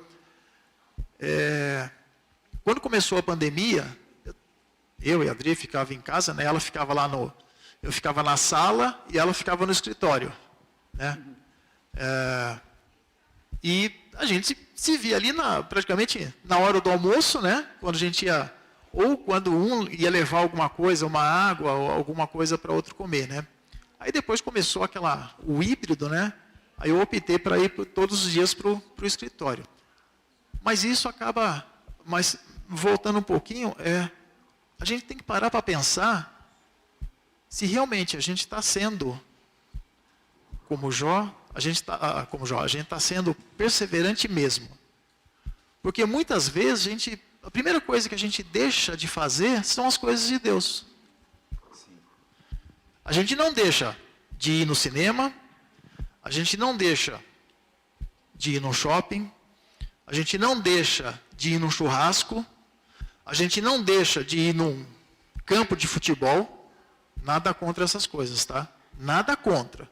Quando começou a pandemia, eu e a Adri ficava em casa, né, ela ficava lá eu ficava na sala e ela ficava no escritório, né? E a gente se via ali praticamente na hora do almoço, né? Quando a gente ia, ou quando um ia levar alguma coisa, uma água ou alguma coisa para outro comer, né? Aí depois começou o híbrido, né? Aí eu optei para ir todos os dias para o escritório. Mas isso acaba, mas voltando um pouquinho, a gente tem que parar para pensar se realmente a gente está sendo como Jó, a gente está sendo perseverante mesmo. Porque muitas vezes a primeira coisa que a gente deixa de fazer são as coisas de Deus. A gente não deixa de ir no cinema, a gente não deixa de ir no shopping, a gente não deixa de ir num churrasco, a gente não deixa de ir num campo de futebol, Nada contra essas coisas, tá? Nada contra.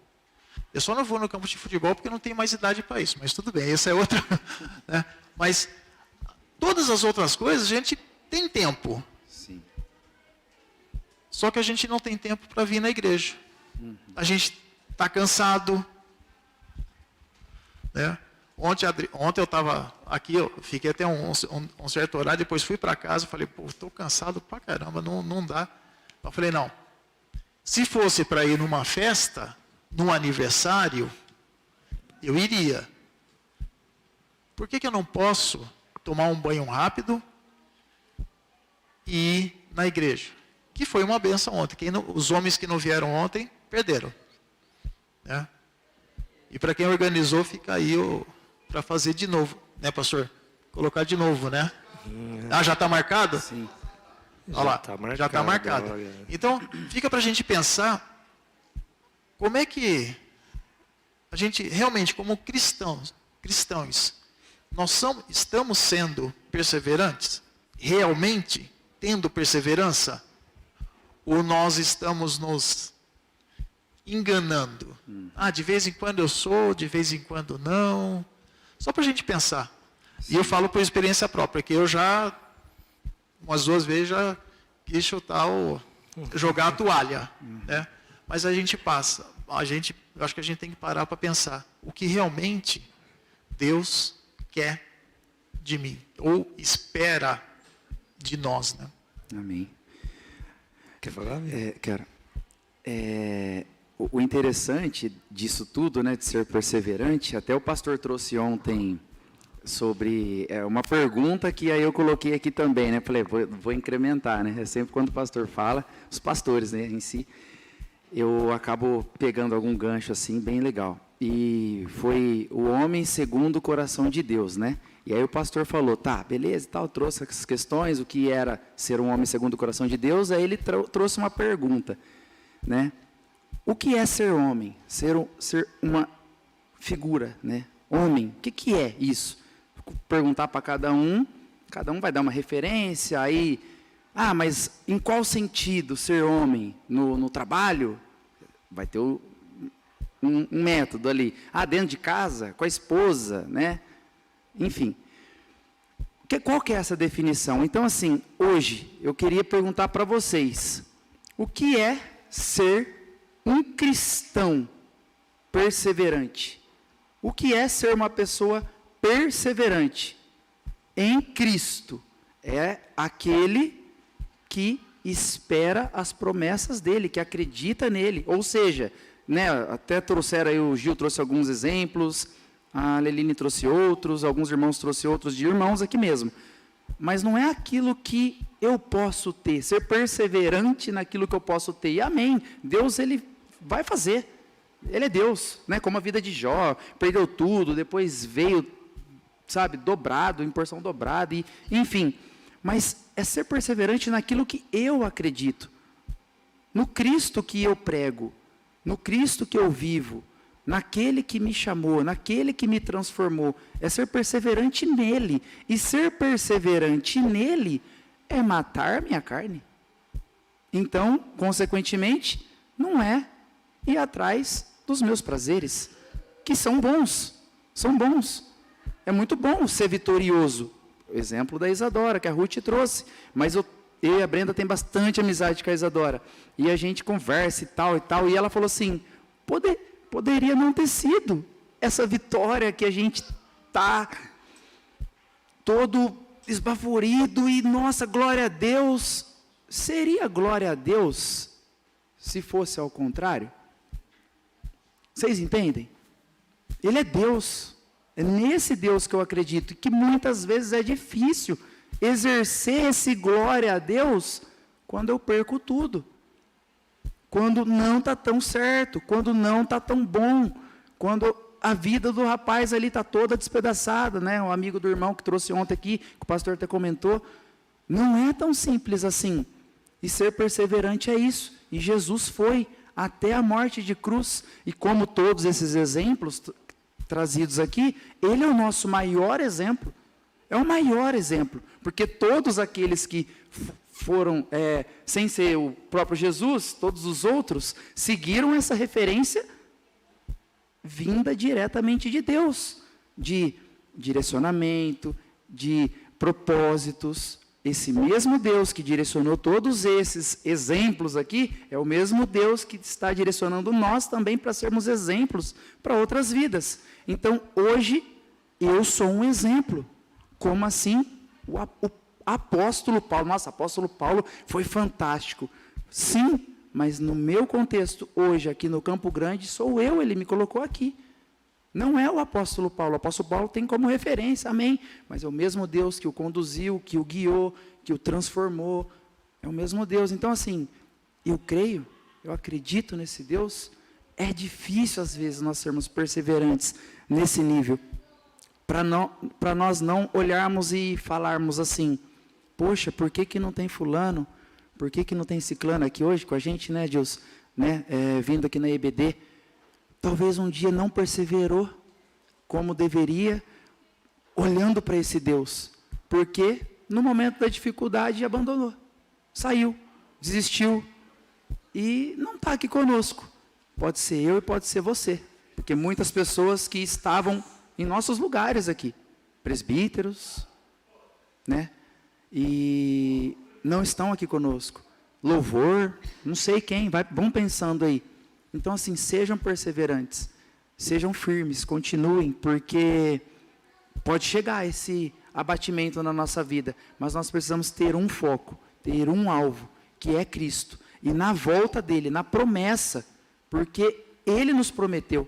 Eu só não vou no campo de futebol porque não tenho mais idade para isso, mas tudo bem, essa é outra. Né? Mas todas as outras coisas a gente tem tempo. Sim. Só que a gente não tem tempo para vir na igreja. A gente está cansado. Né? Ontem eu estava aqui, eu fiquei até um certo horário, depois fui para casa, falei, pô, estou cansado pra caramba, não dá. Eu falei, não, se fosse para ir numa festa, num aniversário, eu iria. Por que eu não posso tomar um banho rápido e ir na igreja? Que foi uma benção ontem. Os homens que não vieram ontem, perderam. Né? E para quem organizou, fica aí para fazer de novo, né, pastor? Colocar de novo, né? Ah, já está marcado? Sim. Olha lá, já está marcado. Então, fica para a gente pensar como é que a gente realmente, como cristãos, nós estamos sendo perseverantes? Realmente tendo perseverança? Ou nós estamos nos enganando? Ah, de vez em quando eu sou, de vez em quando não. Só para a gente pensar. E eu falo por experiência própria, que eu já, umas 2 vezes, já quis chutar jogar a toalha. Né? Mas a gente passa. Eu acho que a gente tem que parar para pensar. O que realmente Deus quer de mim? Ou espera de nós. Né? Amém. Quer falar? Quero. O interessante disso tudo, né, de ser perseverante, até o pastor trouxe ontem sobre uma pergunta que aí eu coloquei aqui também, né? Falei, vou incrementar, né? Sempre quando o pastor fala, os pastores, né, em si, eu acabo pegando algum gancho assim bem legal. E foi o homem segundo o coração de Deus, né? E aí o pastor falou, tá, beleza e tal, trouxe essas questões, o que era ser um homem segundo o coração de Deus, aí ele trouxe uma pergunta, né? O que é ser homem? Ser uma figura, né? Homem, o que é isso? Perguntar para cada um vai dar uma referência, aí, mas em qual sentido ser homem? No trabalho? Vai ter um método ali. Dentro de casa, com a esposa, né? Enfim. Qual que é essa definição? Então, assim, hoje, eu queria perguntar para vocês, o que é ser um cristão perseverante? O que é ser uma pessoa perseverante em Cristo? É aquele que espera as promessas dele, que acredita nele. Ou seja, né, até trouxeram aí, o Gil trouxe alguns exemplos, a Leline trouxe outros, alguns irmãos trouxeram outros de irmãos aqui mesmo. Mas não é aquilo que eu posso ter, ser perseverante naquilo que eu posso ter. E amém, Deus, ele vai fazer. Ele é Deus, né? Como a vida de Jó, perdeu tudo, depois veio, sabe, dobrado, em porção dobrada, e, enfim. Mas é ser perseverante naquilo que eu acredito, no Cristo que eu prego, no Cristo que eu vivo, naquele que me chamou, naquele que me transformou. É ser perseverante nele. E ser perseverante nele é matar minha carne. Então, consequentemente, não é ir atrás dos meus prazeres, que são bons. São bons. É muito bom ser vitorioso. O exemplo da Isadora, que a Ruth trouxe. Mas eu e a Brenda tem bastante amizade com a Isadora. E a gente conversa e tal. E ela falou assim, poderia não ter sido essa vitória que a gente está todo esbaforido e, nossa, glória a Deus. Seria glória a Deus se fosse ao contrário? Vocês entendem? Ele é Deus. É nesse Deus que eu acredito, e que muitas vezes é difícil exercer esse glória a Deus quando eu perco tudo. Quando não está tão certo, quando não está tão bom, quando a vida do rapaz ali está toda despedaçada, né? O amigo do irmão que trouxe ontem aqui, que o pastor até comentou, não é tão simples assim. E ser perseverante é isso. E Jesus foi até a morte de cruz. E como todos esses exemplos trazidos aqui, ele é o nosso maior exemplo. É o maior exemplo, porque todos aqueles que foram, sem ser o próprio Jesus, todos os outros, seguiram essa referência vinda diretamente de Deus, de direcionamento, de propósitos. Esse mesmo Deus que direcionou todos esses exemplos aqui, é o mesmo Deus que está direcionando nós também para sermos exemplos para outras vidas. Então, hoje, eu sou um exemplo. Como assim? O apóstolo Paulo, nossa, apóstolo Paulo foi fantástico. Sim, mas no meu contexto, hoje, aqui no Campo Grande, sou eu, ele me colocou aqui. Não é o apóstolo Paulo. O apóstolo Paulo tem como referência, amém. Mas é o mesmo Deus que o conduziu, que o guiou, que o transformou. É o mesmo Deus. Então, assim, eu creio, eu acredito nesse Deus. É difícil, às vezes, nós sermos perseverantes nesse nível. Para nós não olharmos e falarmos assim, poxa, por que não tem fulano? Por que não tem ciclano aqui hoje com a gente, né, Deus? Né, vindo aqui na EBD. Talvez um dia não perseverou como deveria, olhando para esse Deus. Porque no momento da dificuldade abandonou. Saiu, desistiu. E não está aqui conosco. Pode ser eu e pode ser você. Porque muitas pessoas que estavam em nossos lugares aqui, presbíteros, né? E não estão aqui conosco. Louvor, não sei quem, vão pensando aí. Então, assim, sejam perseverantes, sejam firmes, continuem, porque pode chegar esse abatimento na nossa vida, mas nós precisamos ter um foco, ter um alvo, que é Cristo. E na volta dele, na promessa, porque ele nos prometeu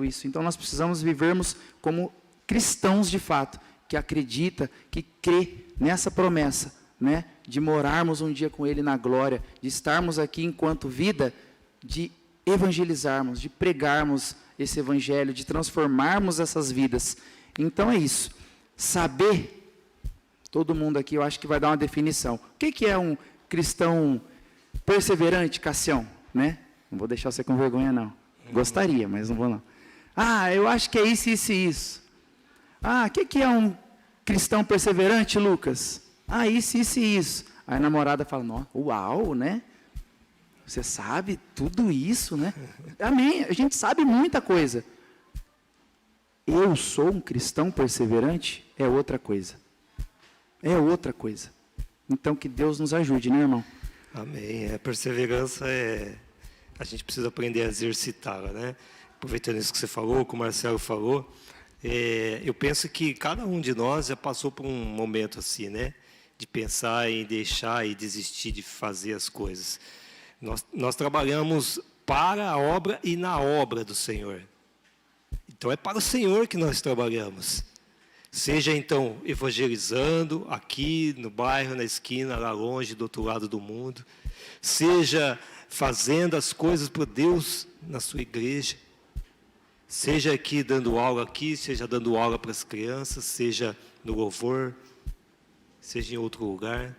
isso. Então, nós precisamos vivermos como cristãos de fato, que acredita, que crê nessa promessa, né, de morarmos um dia com ele na glória, de estarmos aqui enquanto vida, de evangelizarmos, de pregarmos esse evangelho, de transformarmos essas vidas. Então é isso. Saber, todo mundo aqui, eu acho que vai dar uma definição. O que é um cristão perseverante, Cassião? Né? Não vou deixar você com vergonha, não. Gostaria, mas não vou não. Eu acho que é isso, isso e isso. O que é um cristão perseverante, Lucas? Isso, isso e isso. Aí a namorada fala, uau, né? Você sabe tudo isso, né? Amém. A gente sabe muita coisa. Eu sou um cristão perseverante? É outra coisa. É outra coisa. Então, que Deus nos ajude, né, irmão? Amém. A perseverança a gente precisa aprender a exercitá-la, né? Aproveitando isso que você falou, que o Marcelo falou, eu penso que cada um de nós já passou por um momento assim, né? De pensar em deixar e desistir de fazer as coisas. Nós trabalhamos para a obra e na obra do Senhor. Então, é para o Senhor que nós trabalhamos. Seja, então, evangelizando aqui no bairro, na esquina, lá longe, do outro lado do mundo. Seja fazendo as coisas para Deus na sua igreja. Seja aqui dando aula aqui, seja dando aula para as crianças, seja no louvor, seja em outro lugar.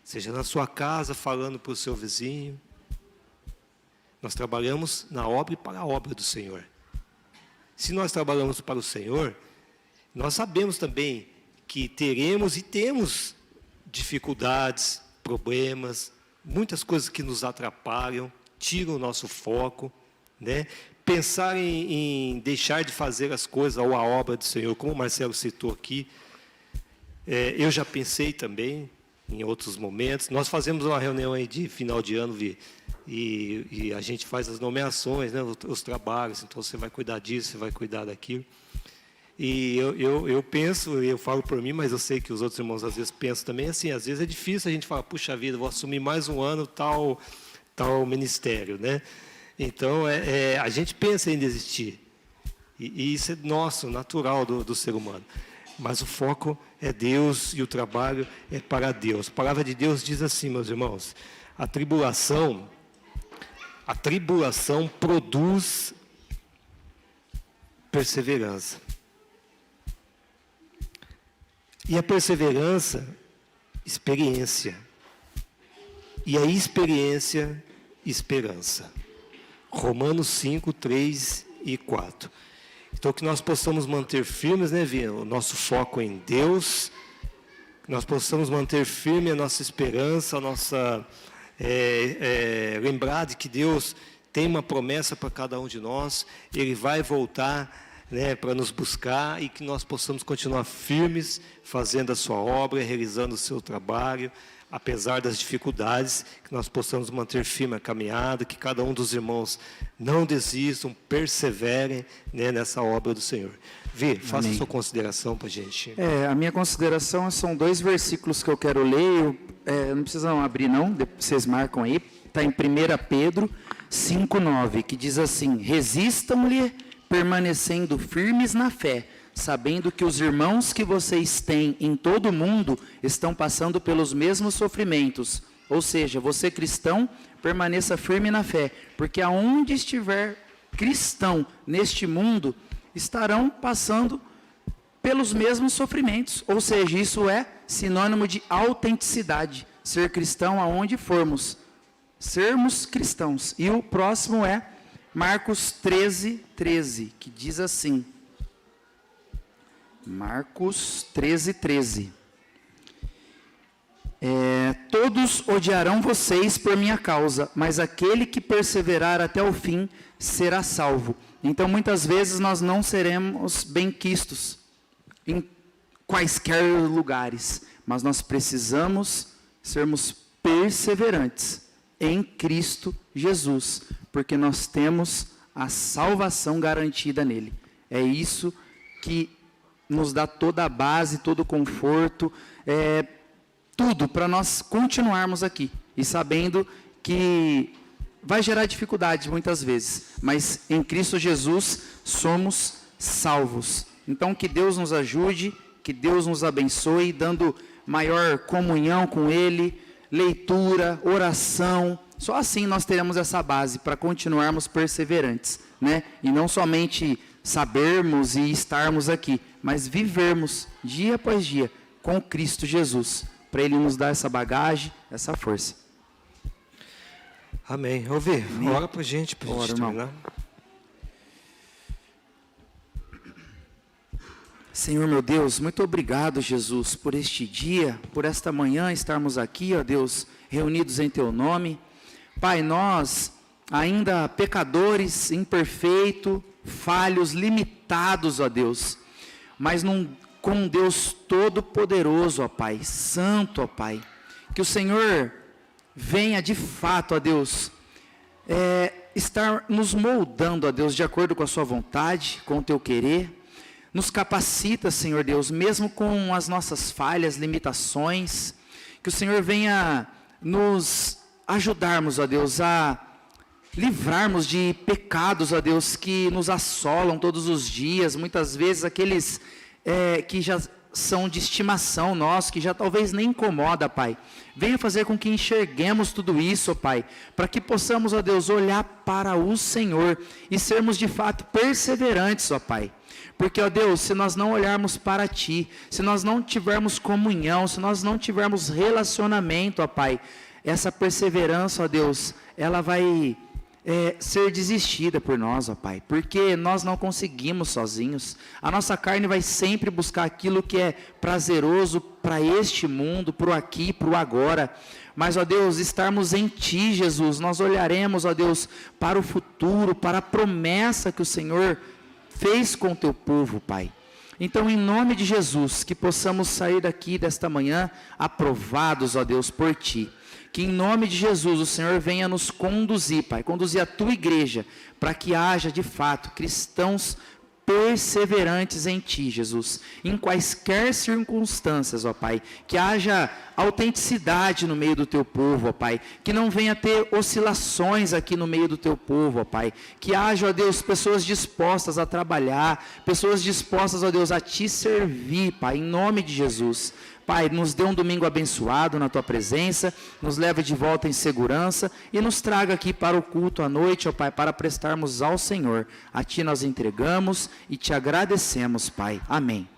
Seja na sua casa, falando para o seu vizinho. Nós trabalhamos na obra e para a obra do Senhor. Se nós trabalhamos para o Senhor, nós sabemos também que teremos e temos dificuldades, problemas, muitas coisas que nos atrapalham, tiram o nosso foco, né? Pensar em deixar de fazer as coisas ou a obra do Senhor, como o Marcelo citou aqui, eu já pensei também, em outros momentos. Nós fazemos uma reunião aí de final de ano, e a gente faz as nomeações, né, os trabalhos, então você vai cuidar disso, você vai cuidar daquilo. E eu penso, eu falo por mim, mas eu sei que os outros irmãos às vezes pensam também assim, às vezes é difícil a gente falar, puxa vida, vou assumir mais um ano tal ministério, né? Então, a gente pensa em desistir, e isso é nosso, natural do ser humano. Mas o foco é Deus e o trabalho é para Deus. A palavra de Deus diz assim, meus irmãos, a tribulação produz perseverança. E a perseverança, experiência. E a experiência, esperança. Romanos 5, 3 e 4. Então, que nós possamos manter firmes, né, Vi, o nosso foco em Deus, que nós possamos manter firme a nossa esperança, a nossa lembrar de que Deus tem uma promessa para cada um de nós, Ele vai voltar, né, para nos buscar, e que nós possamos continuar firmes, fazendo a sua obra, realizando o seu trabalho, apesar das dificuldades, que nós possamos manter firme a caminhada, que cada um dos irmãos não desistam, perseverem, né, nessa obra do Senhor. Vi, faça a sua consideração para a gente. A minha consideração são 2 versículos que eu quero ler, não precisam abrir não, vocês marcam aí, está em 1 Pedro 5,9, que diz assim: resistam-lhe, permanecendo firmes na fé, sabendo que os irmãos que vocês têm em todo o mundo estão passando pelos mesmos sofrimentos. Ou seja, você cristão, permaneça firme na fé, porque aonde estiver cristão neste mundo, estarão passando pelos mesmos sofrimentos. Ou seja, isso é sinônimo de autenticidade, ser cristão aonde formos, sermos cristãos. E o próximo é Marcos 13:13, que diz assim, Marcos 13:13. Todos odiarão vocês por minha causa, mas aquele que perseverar até o fim será salvo. Então, muitas vezes nós não seremos benquistos em quaisquer lugares, mas nós precisamos sermos perseverantes em Cristo Jesus, porque nós temos a salvação garantida nele. É isso que nos dá toda a base, todo o conforto, tudo para nós continuarmos aqui, e sabendo que vai gerar dificuldades muitas vezes, mas em Cristo Jesus somos salvos. Então, que Deus nos ajude, que Deus nos abençoe, dando maior comunhão com Ele, leitura, oração. Só assim nós teremos essa base para continuarmos perseverantes, né? E não somente sabermos e estarmos aqui, mas vivermos dia após dia com Cristo Jesus, para Ele nos dar essa bagagem, essa força. Amém. Ouvi, ora para a gente terminar. Senhor meu Deus, muito obrigado, Jesus, por este dia, por esta manhã estarmos aqui, ó Deus, reunidos em Teu nome. Pai, nós, ainda pecadores, imperfeitos, falhos, limitados, ó Deus, mas com um Deus todo-poderoso, ó Pai, santo, ó Pai, que o Senhor venha de fato, ó Deus, estar nos moldando, ó Deus, de acordo com a Sua vontade, com o Teu querer. Nos capacita, Senhor Deus, mesmo com as nossas falhas, limitações, que o Senhor venha nos ajudarmos, ó Deus, a livrarmos de pecados, ó Deus, que nos assolam todos os dias, muitas vezes aqueles que já são de estimação nossa, que já talvez nem incomoda, Pai. Venha fazer com que enxerguemos tudo isso, ó Pai, para que possamos, ó Deus, olhar para o Senhor e sermos de fato perseverantes, ó Pai. Porque, ó Deus, se nós não olharmos para Ti, se nós não tivermos comunhão, se nós não tivermos relacionamento, ó Pai, essa perseverança, ó Deus, ela vai ser desistida por nós, ó Pai, porque nós não conseguimos sozinhos. A nossa carne vai sempre buscar aquilo que é prazeroso para este mundo, para o aqui, para o agora. Mas, ó Deus, estarmos em Ti, Jesus, nós olharemos, ó Deus, para o futuro, para a promessa que o Senhor fez com o Teu povo, Pai. Então, em nome de Jesus, que possamos sair daqui desta manhã aprovados, ó Deus, por Ti. Que em nome de Jesus o Senhor venha nos conduzir, Pai, conduzir a Tua igreja, para que haja de fato cristãos perseverantes em Ti, Jesus, em quaisquer circunstâncias, ó Pai, que haja autenticidade no meio do Teu povo, ó Pai, que não venha ter oscilações aqui no meio do Teu povo, ó Pai, que haja, ó Deus, pessoas dispostas a trabalhar, pessoas dispostas, ó Deus, a Te servir, Pai, em nome de Jesus. Pai, nos dê um domingo abençoado na Tua presença, nos leve de volta em segurança e nos traga aqui para o culto à noite, ó Pai, para prestarmos ao Senhor. A Ti nós entregamos e Te agradecemos, Pai. Amém.